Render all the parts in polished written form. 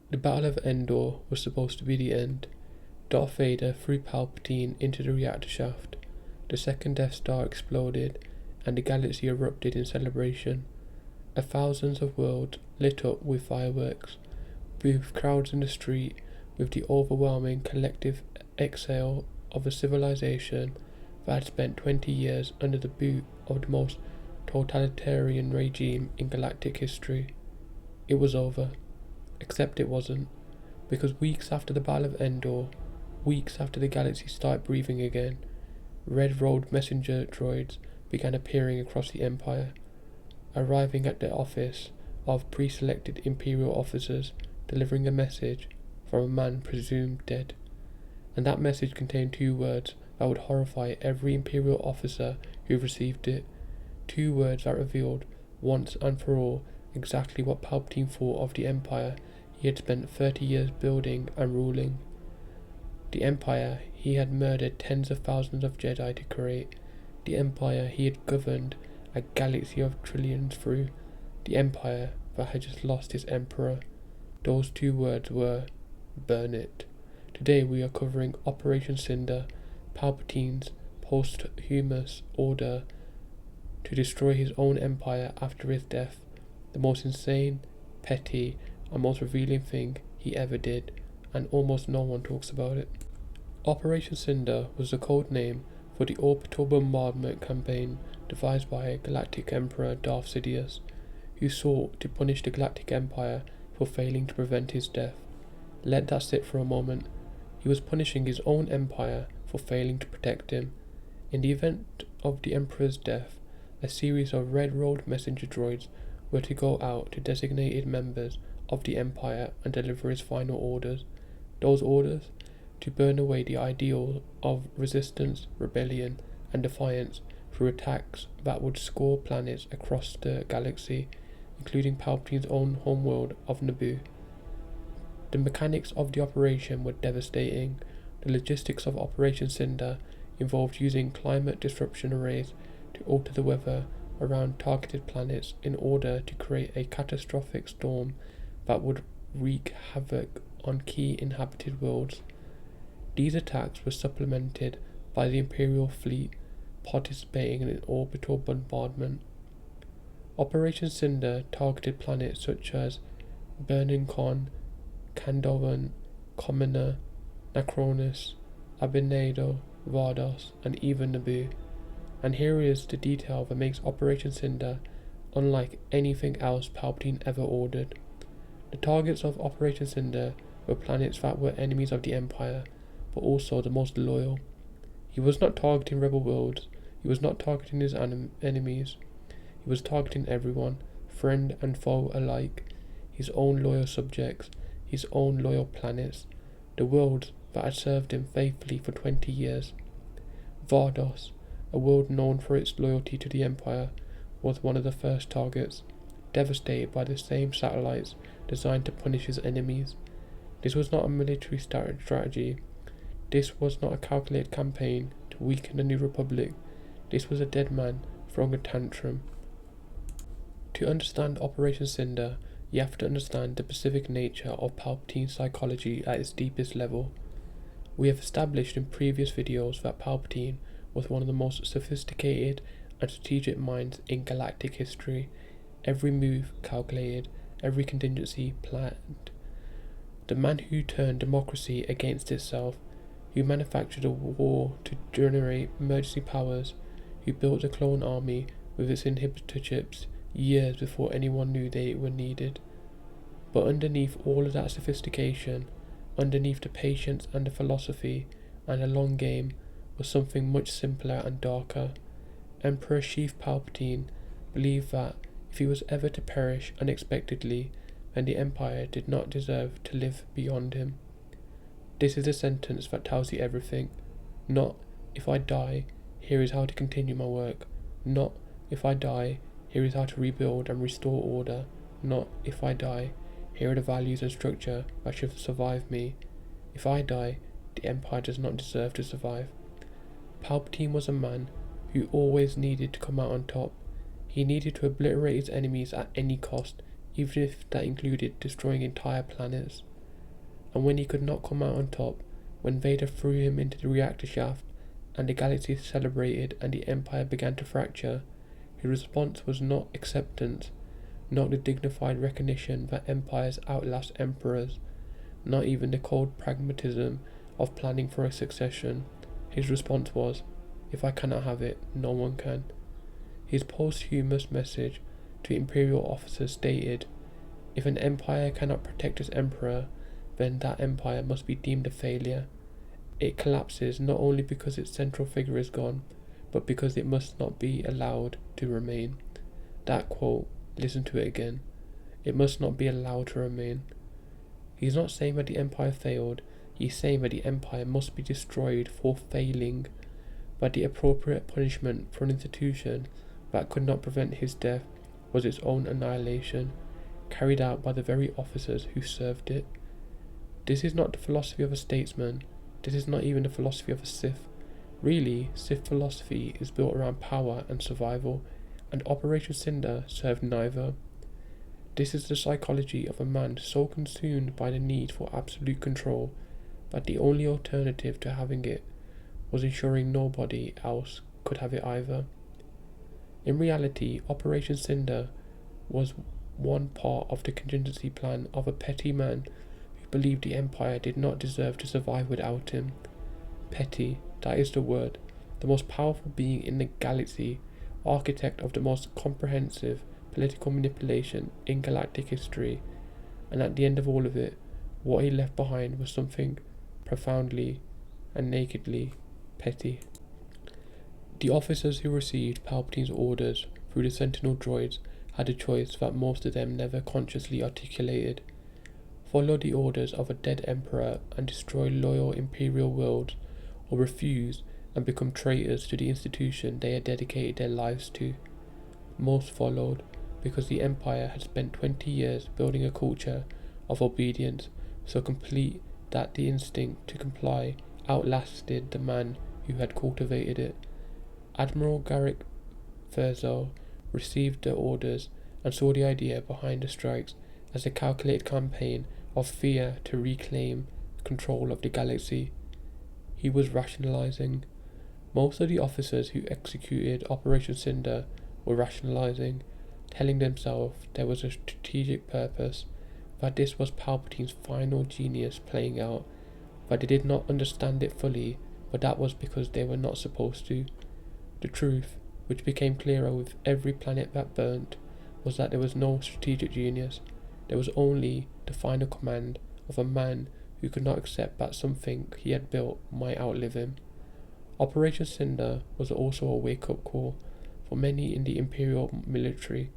The Battle of Endor was supposed to be the end. Darth Vader threw Palpatine into the reactor shaft. The second Death Star exploded, and the galaxy erupted in celebration. Thousands of worlds lit up with fireworks, with crowds in the street, with the overwhelming collective exhale of a civilization that had spent 20 years under the boot of the most totalitarian regime in galactic history. It was over. Except it wasn't, because weeks after the Battle of Endor, weeks after the galaxy started breathing again, red road messenger droids began appearing across the Empire, arriving at the office of pre-selected Imperial officers, delivering a message from a man presumed dead. And that message contained 2 words that would horrify every Imperial officer who received it. 2 words that revealed, once and for all, exactly what Palpatine thought of the Empire he had spent 30 years building and ruling. The Empire he had murdered tens of thousands of Jedi to create. The Empire he had governed a galaxy of trillions through. The Empire that had just lost its Emperor. Those 2 words were, burn it. Today we are covering Operation Cinder, Palpatine's posthumous order to destroy his own empire after his death, the most insane, petty, and most revealing thing he ever did, and almost no one talks about it. Operation Cinder was the code name for the orbital bombardment campaign devised by Galactic Emperor Darth Sidious, who sought to punish the Galactic Empire for failing to prevent his death. Let that sit for a moment. He was punishing his own empire for failing to protect him. In the event of the Emperor's death, a series of red road messenger droids were to go out to designated members of the Empire and deliver his final orders. Those orders? To burn away the ideal of resistance, rebellion, and defiance through attacks that would score planets across the galaxy, including Palpatine's own homeworld of Naboo. The mechanics of the operation were devastating. The logistics of Operation Cinder involved using climate disruption arrays to alter the weather around targeted planets in order to create a catastrophic storm that would wreak havoc on key inhabited worlds. These attacks were supplemented by the Imperial fleet participating in an orbital bombardment. Operation Cinder targeted planets such as Bernincon, Candovan, Commoner, Nacronus, Abinado, Vardos, and even Naboo. And here is the detail that makes Operation Cinder unlike anything else Palpatine ever ordered. The targets of Operation Cinder were planets that were enemies of the Empire, but also the most loyal. He was not targeting rebel worlds, he was not targeting his enemies, he was targeting everyone, friend and foe alike, his own loyal subjects, his own loyal planets, the worlds that had served him faithfully for 20 years. Vardos, a world known for its loyalty to the Empire, was one of the first targets, devastated by the same satellites designed to punish his enemies. This was not a military strategy. This was not a calculated campaign to weaken the New Republic. This was a dead man throwing a tantrum. To understand Operation Cinder, you have to understand the specific nature of Palpatine's psychology at its deepest level. We have established in previous videos that Palpatine was one of the most sophisticated and strategic minds in galactic history, every move calculated, every contingency planned. The man who turned democracy against itself, who manufactured a war to generate emergency powers, who built a clone army with its inhibitor chips years before anyone knew they were needed. But underneath all of that sophistication, underneath the patience and the philosophy and the long game, was something much simpler and darker. Emperor Sheev Palpatine believed that if he was ever to perish unexpectedly, then the Empire did not deserve to live beyond him. This is a sentence that tells you everything. Not, if I die, here is how to continue my work. Not, if I die, here is how to rebuild and restore order. Not, if I die, here are the values and structure that should survive me. If I die, the Empire does not deserve to survive. Palpatine was a man who always needed to come out on top. He needed to obliterate his enemies at any cost, even if that included destroying entire planets. and when he could not come out on top, when Vader threw him into the reactor shaft and the galaxy celebrated and the Empire began to fracture, his response was not acceptance, not the dignified recognition that empires outlast emperors, not even the cold pragmatism of planning for a succession. His response was, "If I cannot have it, no one can." His posthumous message to imperial officers stated, "If an empire cannot protect its emperor, then that empire must be deemed a failure. It collapses not only because its central figure is gone, but because it must not be allowed to remain." That quote, listen to it again. It must not be allowed to remain. He's not saying that the empire failed, he's saying that the empire must be destroyed for failing, but the appropriate punishment for an institution that could not prevent his death was its own annihilation, carried out by the very officers who served it. This is not the philosophy of a statesman, this is not even the philosophy of a Sith. Really, Sith philosophy is built around power and survival, and Operation Cinder served neither. This is the psychology of a man so consumed by the need for absolute control that the only alternative to having it was ensuring nobody else could have it either. In reality, Operation Cinder was one part of the contingency plan of a petty man who believed the Empire did not deserve to survive without him. Petty, that is the word. The most powerful being in the galaxy, architect of the most comprehensive political manipulation in galactic history, and at the end of all of it, what he left behind was something profoundly and nakedly petty. The officers who received Palpatine's orders through the Sentinel droids had a choice that most of them never consciously articulated: follow the orders of a dead emperor and destroy loyal imperial worlds, or refuse and become traitors to the institution they had dedicated their lives to. Most followed, because the Empire had spent 20 years building a culture of obedience so complete that the instinct to comply outlasted the man who had cultivated it. Admiral Garrick Thurzo received the orders and saw the idea behind the strikes as a calculated campaign of fear to reclaim control of the galaxy. He was rationalizing. Most of the officers who executed Operation Cinder were rationalizing, telling themselves there was a strategic purpose, that this was Palpatine's final genius playing out, that they did not understand it fully, but that was because they were not supposed to. The truth, which became clearer with every planet that burnt, was that there was no strategic genius. There was only the final command of a man who could not accept that something he had built might outlive him. Operation Cinder was also a wake-up call for many in the Imperial military.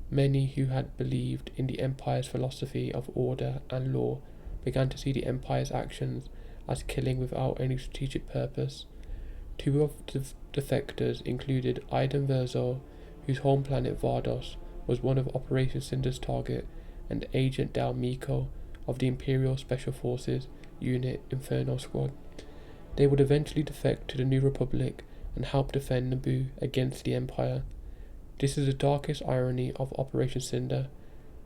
Many who had believed in the Empire's philosophy of order and law began to see the Empire's actions as killing without any strategic purpose. Two of the defectors included Iden Verzo, whose home planet Vardos was one of Operation Cinder's target, and Agent Del Miko of the Imperial Special Forces unit Inferno Squad. They would eventually defect to the New Republic and help defend Naboo against the Empire. This is the darkest irony of Operation Cinder.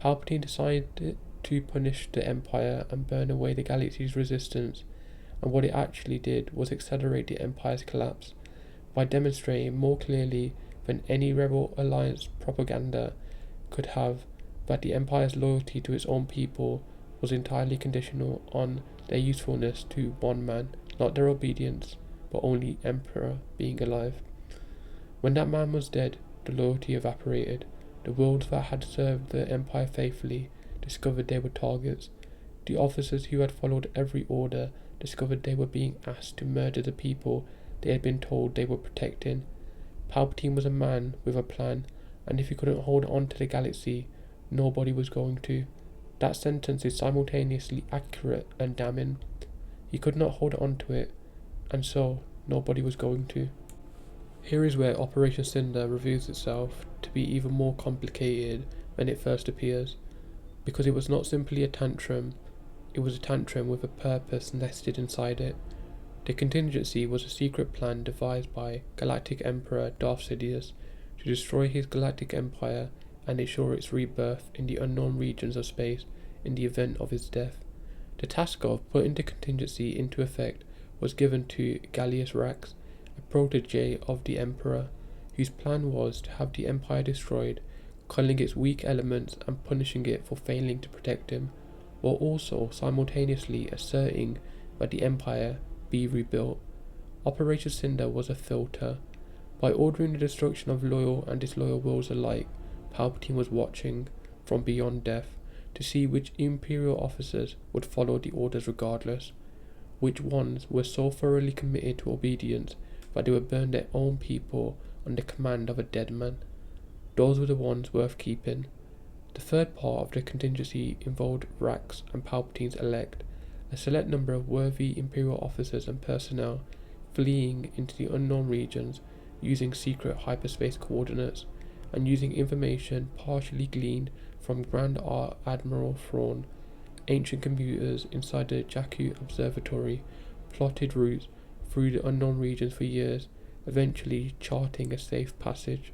Palpatine decided to punish the Empire and burn away the galaxy's resistance, and what it actually did was accelerate the Empire's collapse by demonstrating more clearly than any Rebel Alliance propaganda could have that the Empire's loyalty to its own people was entirely conditional on their usefulness to one man, not their obedience, but only Emperor being alive. When that man was dead, the loyalty evaporated. The worlds that had served the Empire faithfully discovered they were targets. The officers who had followed every order discovered they were being asked to murder the people they had been told they were protecting. Palpatine was a man with a plan, and if he couldn't hold on to the galaxy, nobody was going to. That sentence is simultaneously accurate and damning. He could not hold on to it, and so nobody was going to. Here is where Operation Cinder reveals itself to be even more complicated than it first appears, because it was not simply a tantrum, it was a tantrum with a purpose nested inside it. The contingency was a secret plan devised by Galactic Emperor Darth Sidious to destroy his galactic empire and ensure its rebirth in the unknown regions of space in the event of his death. The task of putting the contingency into effect was given to Gallius Rax, a protege of the Emperor, whose plan was to have the Empire destroyed, culling its weak elements and punishing it for failing to protect him, while also simultaneously asserting that the Empire be rebuilt. Operation Cinder was a filter. By ordering the destruction of loyal and disloyal wills alike, Palpatine was watching from beyond death to see which Imperial officers would follow the orders regardless, which ones were so thoroughly committed to obedience that they would burn their own people under command of a dead man. Those were the ones worth keeping. The third part of the contingency involved Rax and Palpatine's elect, a select number of worthy Imperial officers and personnel fleeing into the unknown regions using secret hyperspace coordinates and using information partially gleaned from Grand Admiral Thrawn. Ancient computers inside the Jakku Observatory plotted routes through the unknown regions for years, eventually charting a safe passage.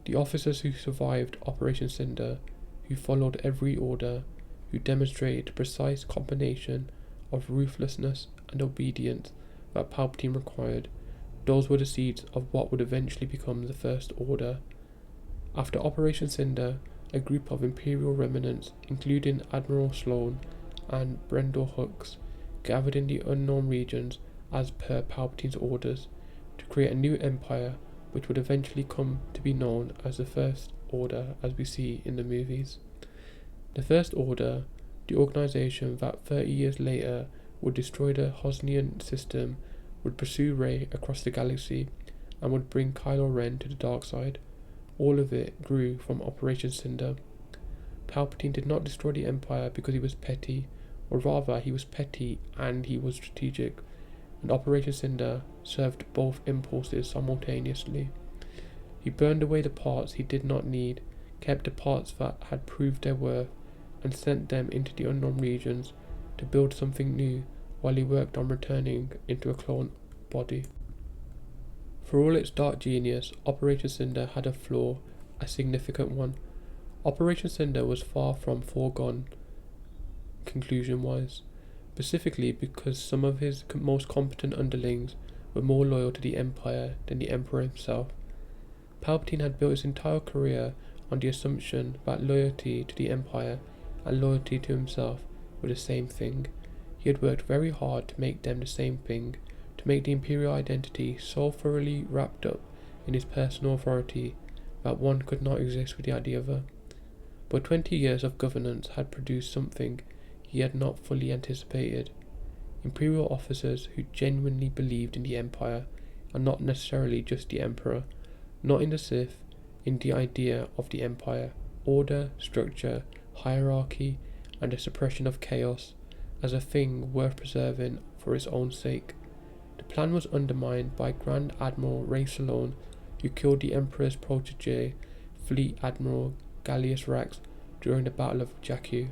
The officers who survived Operation Cinder, who followed every order, who demonstrated the precise combination of ruthlessness and obedience that Palpatine required, those were the seeds of what would eventually become the First Order. After Operation Cinder, a group of Imperial remnants, including Admiral Sloane and Brendel Hux, gathered in the unknown regions as per Palpatine's orders to create a new empire which would eventually come to be known as the First Order as we see in the movies. The First Order, the organization that 30 years later would destroy the Hosnian system, would pursue Rey across the galaxy and would bring Kylo Ren to the dark side. All of it grew from Operation Cinder. Palpatine did not destroy the Empire because he was petty, or rather he was petty and he was strategic, and Operation Cinder served both impulses simultaneously. He burned away the parts he did not need, kept the parts that had proved their worth, and sent them into the unknown regions to build something new while he worked on returning into a clone body. For all its dark genius, Operation Cinder had a flaw, a significant one. Operation Cinder was far from foregone, conclusion-wise, specifically because some of his most competent underlings were more loyal to the Empire than the Emperor himself. Palpatine had built his entire career on the assumption that loyalty to the Empire and loyalty to himself were the same thing. He had worked very hard to make them the same thing, to make the Imperial identity so thoroughly wrapped up in his personal authority that one could not exist without the other. But 20 years of governance had produced something he had not fully anticipated. Imperial officers who genuinely believed in the Empire, and not necessarily just the Emperor, not in the Sith, in the idea of the Empire, order, structure, hierarchy, and the suppression of chaos as a thing worth preserving for its own sake. The plan was undermined by Grand Admiral Rey Salone, who killed the Emperor's protege, Fleet Admiral Gallius Rax, during the Battle of Jakku.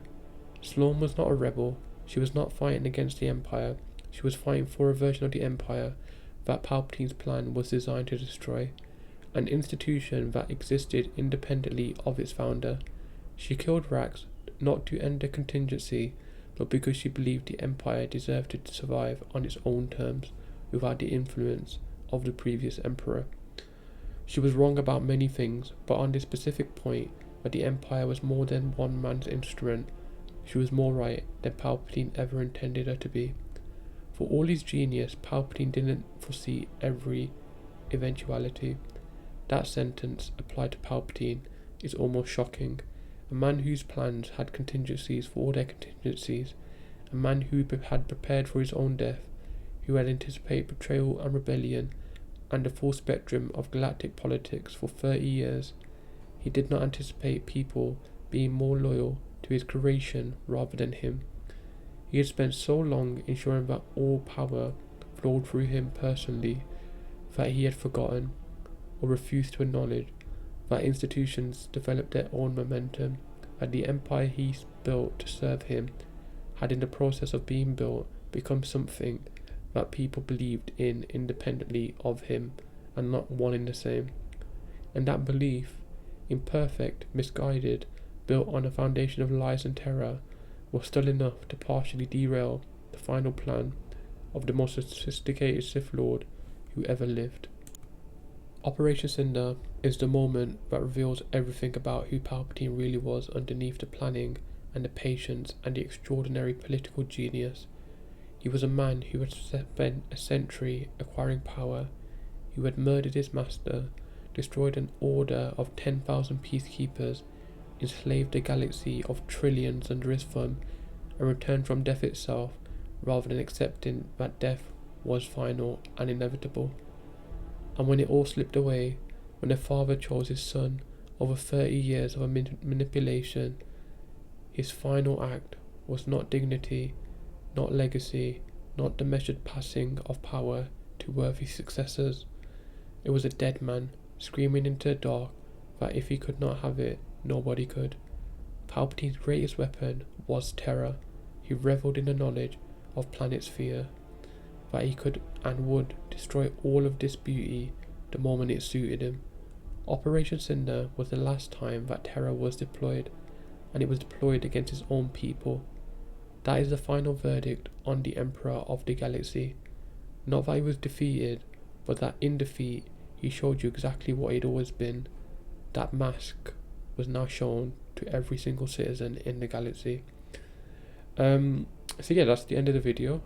Sloane was not a rebel. She was not fighting against the Empire. She was fighting for a version of the Empire that Palpatine's plan was designed to destroy, an institution that existed independently of its founder. She killed Rax not to end the contingency, but because she believed the Empire deserved to survive on its own terms without the influence of the previous Emperor. She was wrong about many things, but on this specific point that the Empire was more than one man's instrument, she was more right than Palpatine ever intended her to be. For all his genius, Palpatine didn't foresee every eventuality. That sentence applied to Palpatine is almost shocking. A man whose plans had contingencies for all their contingencies, a man who had prepared for his own death, who had anticipated betrayal and rebellion and the full spectrum of galactic politics for 30 years. He did not anticipate people being more loyal to his creation rather than him. He had spent so long ensuring that all power flowed through him personally that he had forgotten or refused to acknowledge that institutions developed their own momentum, that the empire he built to serve him had in the process of being built become something that people believed in independently of him and not one in the same. And that belief, imperfect, misguided, built on a foundation of lies and terror, was still enough to partially derail the final plan of the most sophisticated Sith Lord who ever lived. Operation Cinder is the moment that reveals everything about who Palpatine really was underneath the planning and the patience and the extraordinary political genius. He was a man who had spent a century acquiring power, who had murdered his master, destroyed an order of 10,000 peacekeepers, enslaved a galaxy of trillions under his thumb, and returned from death itself rather than accepting that death was final and inevitable. And when it all slipped away, when the father chose his son over 30 years of manipulation, his final act was not dignity, not legacy, not the measured passing of power to worthy successors. It was a dead man screaming into the dark that if he could not have it, nobody could. Palpatine's greatest weapon was terror. He revelled in the knowledge of planet's fear, that he could and would destroy all of this beauty the moment it suited him. Operation Cinder was the last time that terror was deployed, and it was deployed against his own people. That is the final verdict on the Emperor of the Galaxy. Not that he was defeated, but that in defeat he showed you exactly what he'd always been. That mask was now shown to every single citizen in the galaxy. So yeah, that's the end of the video.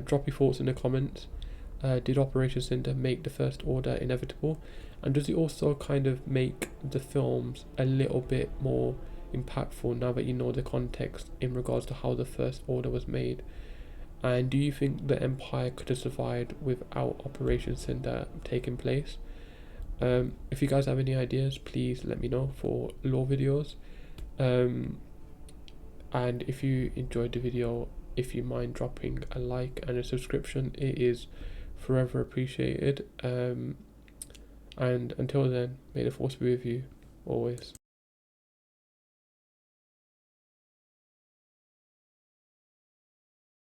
Drop your thoughts in the comments. Did Operation Cinder make the First Order inevitable? And does it also kind of make the films a little bit more impactful now that you know the context in regards to how the First Order was made? And do you think the Empire could have survived without Operation Cinder taking place? If you guys have any ideas, please let me know for lore videos. And if you enjoyed the video, if you mind dropping a like and a subscription, it is forever appreciated. And until then, may the force be with you always.